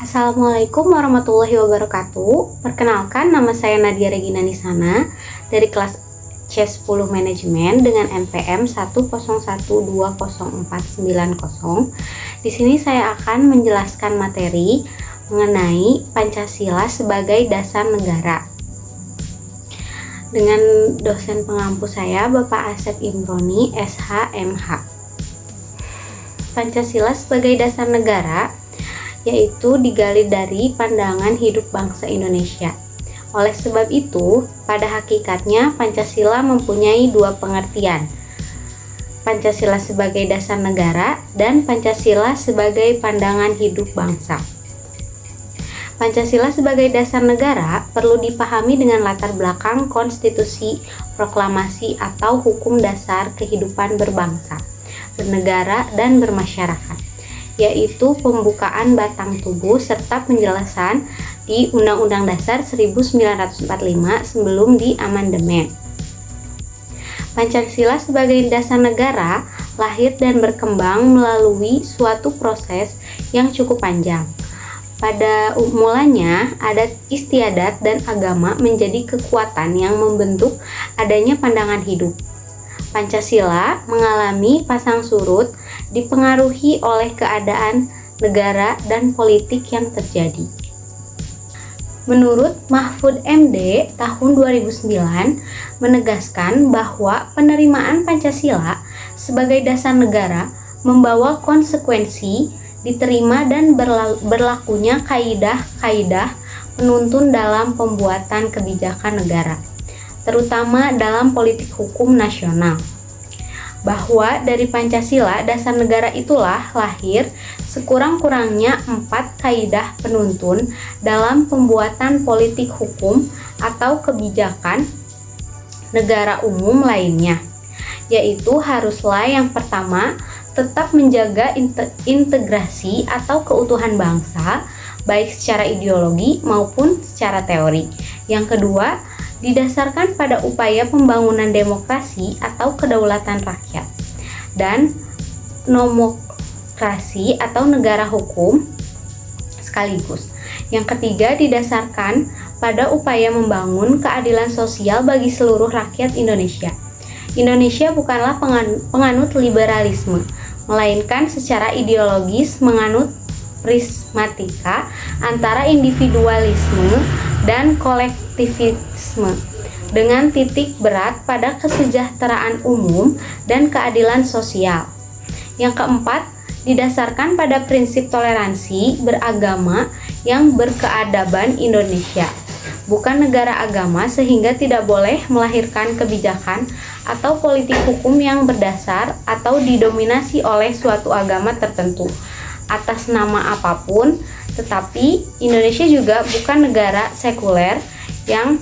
Assalamualaikum warahmatullahi wabarakatuh. Perkenalkan, nama saya Nadia Regina Nisana dari kelas C10 Manajemen dengan NPM 101204990. Di sini saya akan menjelaskan materi mengenai Pancasila sebagai dasar negara. Dengan dosen pengampu saya, Bapak Asep Imroni, SH.MH. Pancasila sebagai dasar negara yaitu digali dari pandangan hidup bangsa Indonesia. Oleh sebab itu, pada hakikatnya Pancasila mempunyai dua pengertian. Pancasila sebagai dasar negara dan Pancasila sebagai pandangan hidup bangsa. Pancasila sebagai dasar negara perlu dipahami dengan latar belakang konstitusi, proklamasi atau hukum dasar kehidupan berbangsa, bernegara, dan bermasyarakat, yaitu pembukaan batang tubuh serta penjelasan di Undang-Undang Dasar 1945 sebelum diamandemen. Pancasila sebagai dasar negara lahir dan berkembang melalui suatu proses yang cukup panjang. Pada mulanya, adat istiadat dan agama menjadi kekuatan yang membentuk adanya pandangan hidup. Pancasila mengalami pasang surut dipengaruhi oleh keadaan negara dan politik yang terjadi. Menurut Mahfud MD tahun 2009 menegaskan bahwa penerimaan Pancasila sebagai dasar negara membawa konsekuensi diterima dan berlakunya kaidah-kaidah penuntun dalam pembuatan kebijakan negara, terutama dalam politik hukum nasional. Bahwa dari Pancasila dasar negara itulah lahir sekurang-kurangnya 4 kaidah penuntun dalam pembuatan politik hukum atau kebijakan negara umum lainnya, yaitu haruslah yang pertama tetap menjaga integrasi atau keutuhan bangsa baik secara ideologi maupun secara teori. Yang kedua, didasarkan pada upaya pembangunan demokrasi atau kedaulatan rakyat dan nomokrasi atau negara hukum sekaligus. Yang ketiga, didasarkan pada upaya membangun keadilan sosial bagi seluruh rakyat Indonesia. Indonesia bukanlah penganut liberalisme, melainkan secara ideologis menganut prismatika antara individualisme dan kolektivisme dengan titik berat pada kesejahteraan umum dan keadilan sosial. Yang keempat, didasarkan pada prinsip toleransi beragama yang berkeadaban Indonesia, bukan negara agama, sehingga tidak boleh melahirkan kebijakan atau politik hukum yang berdasar atau didominasi oleh suatu agama tertentu atas nama apapun. Tetapi Indonesia juga bukan negara sekuler yang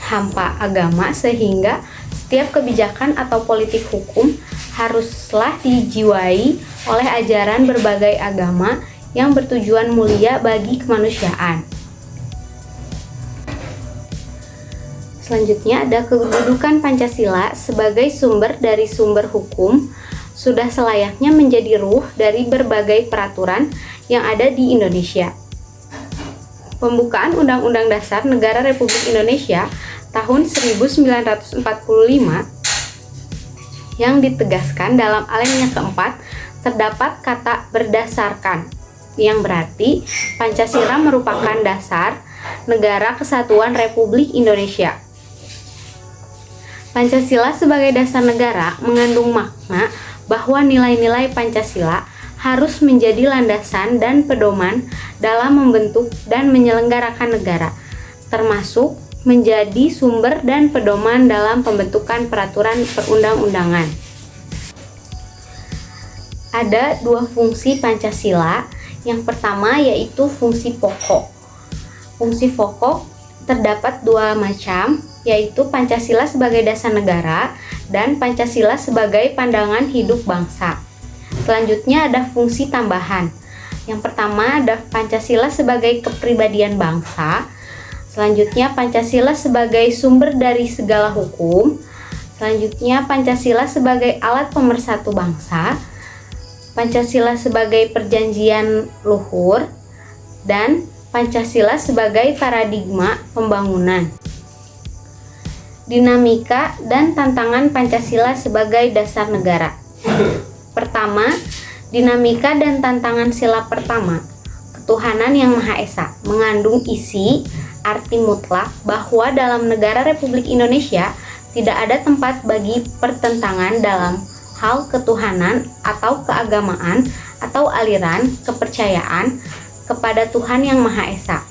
hampa agama, sehingga setiap kebijakan atau politik hukum haruslah dijiwai oleh ajaran berbagai agama yang bertujuan mulia bagi kemanusiaan. Selanjutnya ada kedudukan Pancasila sebagai sumber dari sumber hukum sudah selayaknya menjadi ruh dari berbagai peraturan yang ada di Indonesia. Pembukaan Undang-Undang Dasar Negara Republik Indonesia tahun 1945 yang ditegaskan dalam alinea keempat terdapat kata berdasarkan, yang berarti Pancasila merupakan dasar Negara Kesatuan Republik Indonesia. Pancasila sebagai dasar negara mengandung makna bahwa nilai-nilai Pancasila harus menjadi landasan dan pedoman dalam membentuk dan menyelenggarakan negara, termasuk menjadi sumber dan pedoman dalam pembentukan peraturan perundang-undangan. Ada dua fungsi Pancasila. Yang pertama yaitu fungsi pokok. Fungsi pokok terdapat dua macam, yaitu Pancasila sebagai dasar negara dan Pancasila sebagai pandangan hidup bangsa. Selanjutnya ada fungsi tambahan. Yang pertama ada Pancasila sebagai kepribadian bangsa. Selanjutnya Pancasila sebagai sumber dari segala hukum. Selanjutnya Pancasila sebagai alat pemersatu bangsa. Pancasila sebagai perjanjian luhur. dan Pancasila sebagai paradigma pembangunan. Dinamika dan tantangan Pancasila sebagai dasar negara. Pertama, dinamika dan tantangan sila pertama, ketuhanan yang Maha Esa, mengandung isi arti mutlak bahwa dalam negara Republik Indonesia tidak ada tempat bagi pertentangan dalam hal ketuhanan atau keagamaan atau aliran kepercayaan kepada Tuhan yang Maha Esa.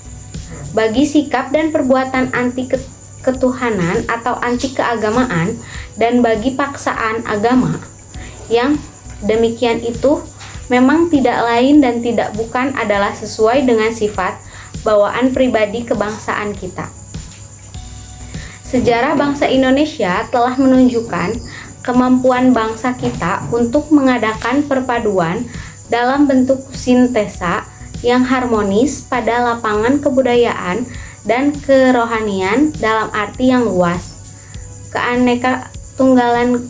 Bagi sikap dan perbuatan anti ketuhanan atau anti keagamaan dan bagi paksaan agama yang demikian itu memang tidak lain dan tidak bukan adalah sesuai dengan sifat bawaan pribadi kebangsaan kita. Sejarah bangsa Indonesia telah menunjukkan kemampuan bangsa kita untuk mengadakan perpaduan dalam bentuk sintesa yang harmonis pada lapangan kebudayaan dan kerohanian dalam arti yang luas. Keaneka-tunggalan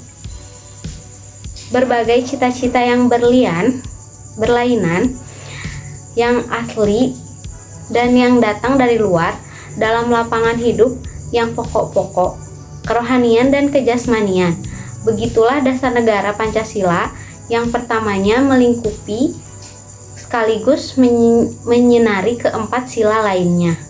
berbagai cita-cita yang berlainan, yang asli dan yang datang dari luar dalam lapangan hidup yang pokok-pokok, kerohanian dan kejasmanian. Begitulah dasar negara Pancasila yang pertamanya melingkupi sekaligus menyinari keempat sila lainnya.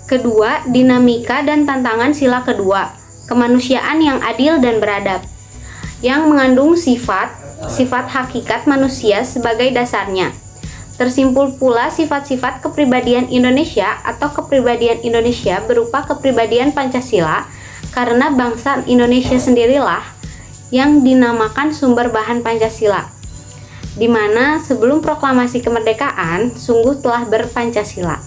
Kedua, dinamika dan tantangan sila kedua, kemanusiaan yang adil dan beradab, yang mengandung sifat hakikat manusia sebagai dasarnya. Tersimpul pula sifat-sifat kepribadian Indonesia atau kepribadian Indonesia berupa kepribadian Pancasila, karena bangsa Indonesia sendirilah yang dinamakan sumber bahan Pancasila, di mana sebelum proklamasi kemerdekaan sungguh telah berpancasila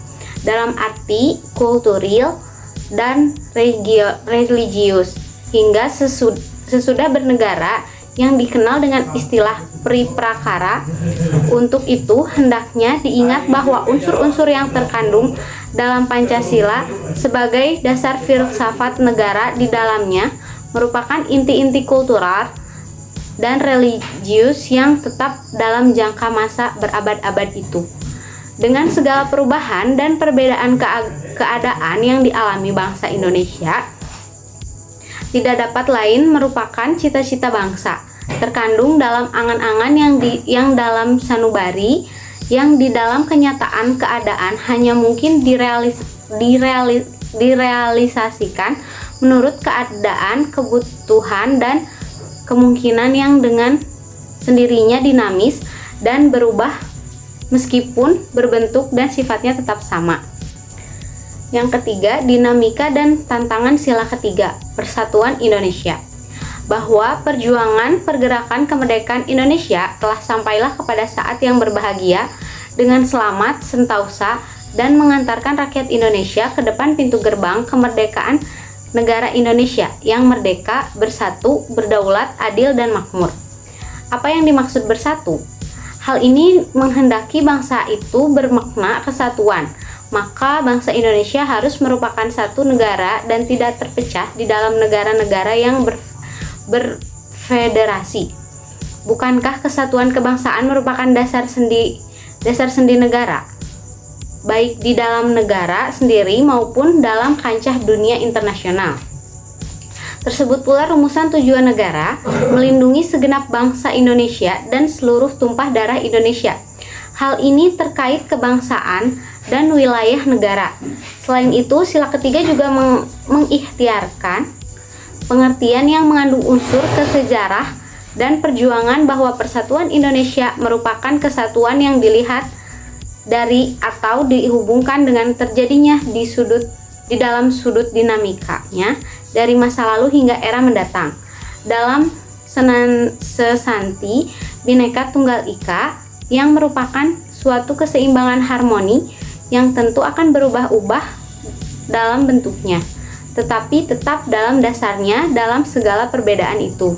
dalam arti kulturil dan religius hingga sesudah bernegara yang dikenal dengan istilah priprakara. Untuk itu hendaknya diingat bahwa unsur-unsur yang terkandung dalam Pancasila sebagai dasar filsafat negara di dalamnya merupakan inti-inti kultural dan religius yang tetap dalam jangka masa berabad-abad itu. Dengan segala perubahan dan perbedaan keadaan yang dialami bangsa Indonesia, tidak dapat lain merupakan cita-cita bangsa, terkandung dalam angan-angan yang dalam sanubari, yang di dalam kenyataan keadaan hanya mungkin direalisasikan menurut keadaan, kebutuhan, dan kemungkinan yang dengan sendirinya dinamis dan berubah meskipun berbentuk dan sifatnya tetap sama. Yang ketiga, dinamika dan tantangan sila ketiga, persatuan Indonesia. Bahwa perjuangan pergerakan kemerdekaan Indonesia telah sampailah kepada saat yang berbahagia dengan selamat, sentausa, dan mengantarkan rakyat Indonesia ke depan pintu gerbang kemerdekaan negara Indonesia yang merdeka, bersatu, berdaulat, adil, dan makmur. Apa yang dimaksud bersatu? Hal ini menghendaki bangsa itu bermakna kesatuan, maka bangsa Indonesia harus merupakan satu negara dan tidak terpecah di dalam negara-negara yang berfederasi. Bukankah kesatuan kebangsaan merupakan dasar sendi negara, baik di dalam negara sendiri maupun dalam kancah dunia internasional? Tersebut pula rumusan tujuan negara, melindungi segenap bangsa Indonesia dan seluruh tumpah darah Indonesia. Hal ini terkait kebangsaan dan wilayah negara. Selain itu, sila ketiga juga mengikhtiarkan pengertian yang mengandung unsur kesejarah dan perjuangan bahwa persatuan Indonesia merupakan kesatuan yang dilihat dari atau dihubungkan dengan terjadinya di dalam sudut dinamikanya dari masa lalu hingga era mendatang. Dalam sesanti Bhinneka Tunggal Ika yang merupakan suatu keseimbangan harmoni yang tentu akan berubah-ubah dalam bentuknya, tetapi tetap dalam dasarnya dalam segala perbedaan itu.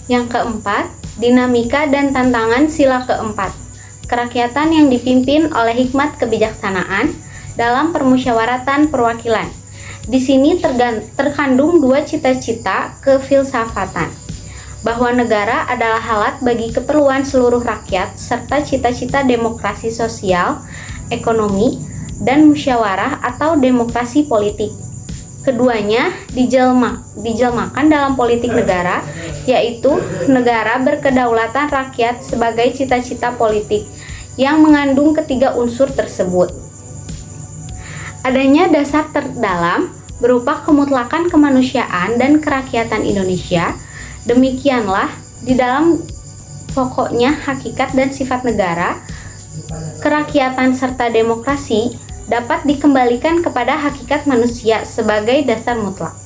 Yang keempat, dinamika dan tantangan sila keempat, kerakyatan yang dipimpin oleh hikmat kebijaksanaan dalam permusyawaratan perwakilan. Di sini terkandung dua cita-cita kefilsafatan, bahwa negara adalah alat bagi keperluan seluruh rakyat serta cita-cita demokrasi sosial, ekonomi, dan musyawarah atau demokrasi politik. Keduanya dijelmakan dalam politik negara, yaitu negara berkedaulatan rakyat sebagai cita-cita politik yang mengandung ketiga unsur tersebut. Adanya dasar terdalam berupa kemutlakan kemanusiaan dan kerakyatan Indonesia. Demikianlah di dalam pokoknya hakikat dan sifat negara, kerakyatan serta demokrasi dapat dikembalikan kepada hakikat manusia sebagai dasar mutlak.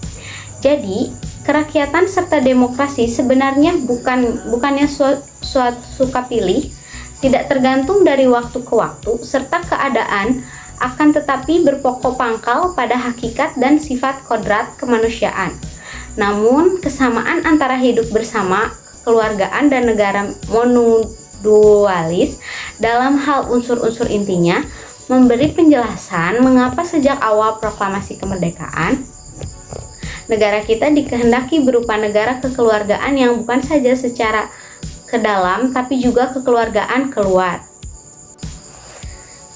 Jadi, kerakyatan serta demokrasi sebenarnya bukannya suatu suka pilih, tidak tergantung dari waktu ke waktu serta keadaan, akan tetapi berpokok pangkal pada hakikat dan sifat kodrat kemanusiaan. Namun, kesamaan antara hidup bersama, kekeluargaan, dan negara monodualis dalam hal unsur-unsur intinya memberi penjelasan mengapa sejak awal proklamasi kemerdekaan, negara kita dikehendaki berupa negara kekeluargaan yang bukan saja secara ke dalam tapi juga kekeluargaan keluar.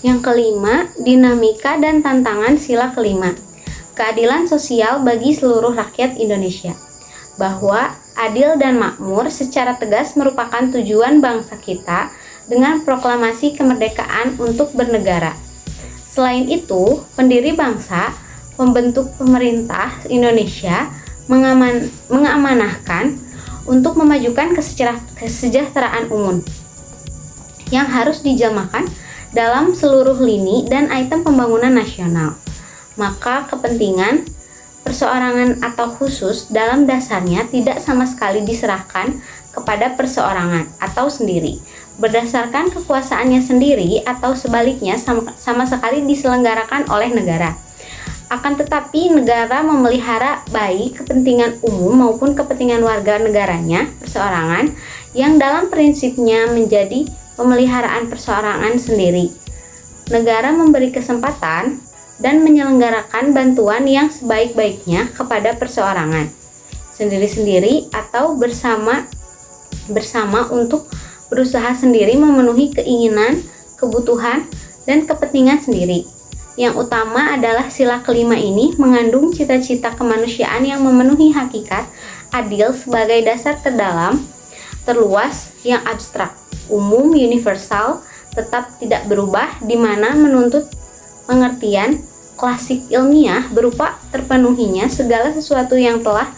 Yang kelima, dinamika dan tantangan sila kelima. Keadilan sosial bagi seluruh rakyat Indonesia. Bahwa adil dan makmur secara tegas merupakan tujuan bangsa kita dengan proklamasi kemerdekaan untuk bernegara. Selain itu, pendiri bangsa, pembentuk pemerintah Indonesia mengamanahkan untuk memajukan kesejahteraan umum yang harus dijelmakan dalam seluruh lini dan item pembangunan nasional. Maka kepentingan perseorangan atau khusus dalam dasarnya tidak sama sekali diserahkan kepada perseorangan atau sendiri, berdasarkan kekuasaannya sendiri atau sebaliknya sama sekali diselenggarakan oleh negara. Akan tetapi negara memelihara baik kepentingan umum maupun kepentingan warga negaranya, perseorangan, yang dalam prinsipnya menjadi pemeliharaan perseorangan sendiri. Negara memberi kesempatan dan menyelenggarakan bantuan yang sebaik-baiknya kepada perseorangan sendiri-sendiri atau bersama untuk berusaha sendiri memenuhi keinginan, kebutuhan, dan kepentingan sendiri. Yang utama adalah sila kelima ini mengandung cita-cita kemanusiaan yang memenuhi hakikat adil sebagai dasar terdalam, terluas, yang abstrak, umum, universal, tetap tidak berubah, di mana menuntut pengertian klasik ilmiah berupa terpenuhinya segala sesuatu yang telah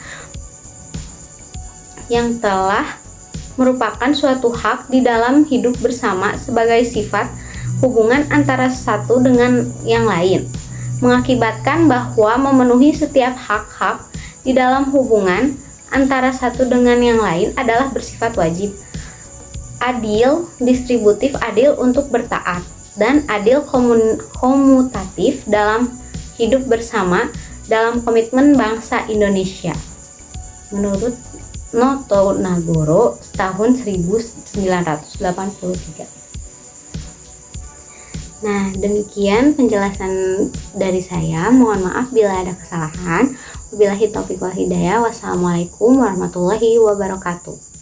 merupakan suatu hak di dalam hidup bersama sebagai sifat hubungan antara satu dengan yang lain, mengakibatkan bahwa memenuhi setiap hak-hak di dalam hubungan antara satu dengan yang lain adalah bersifat wajib, adil, distributif, adil untuk bertaat, dan adil komutatif dalam hidup bersama dalam komitmen bangsa Indonesia. Menurut Noto Nagoro tahun 1983. Nah, demikian penjelasan dari saya. Mohon maaf bila ada kesalahan. Wabillahi taufiq wal hidayah. Wassalamualaikum warahmatullahi wabarakatuh.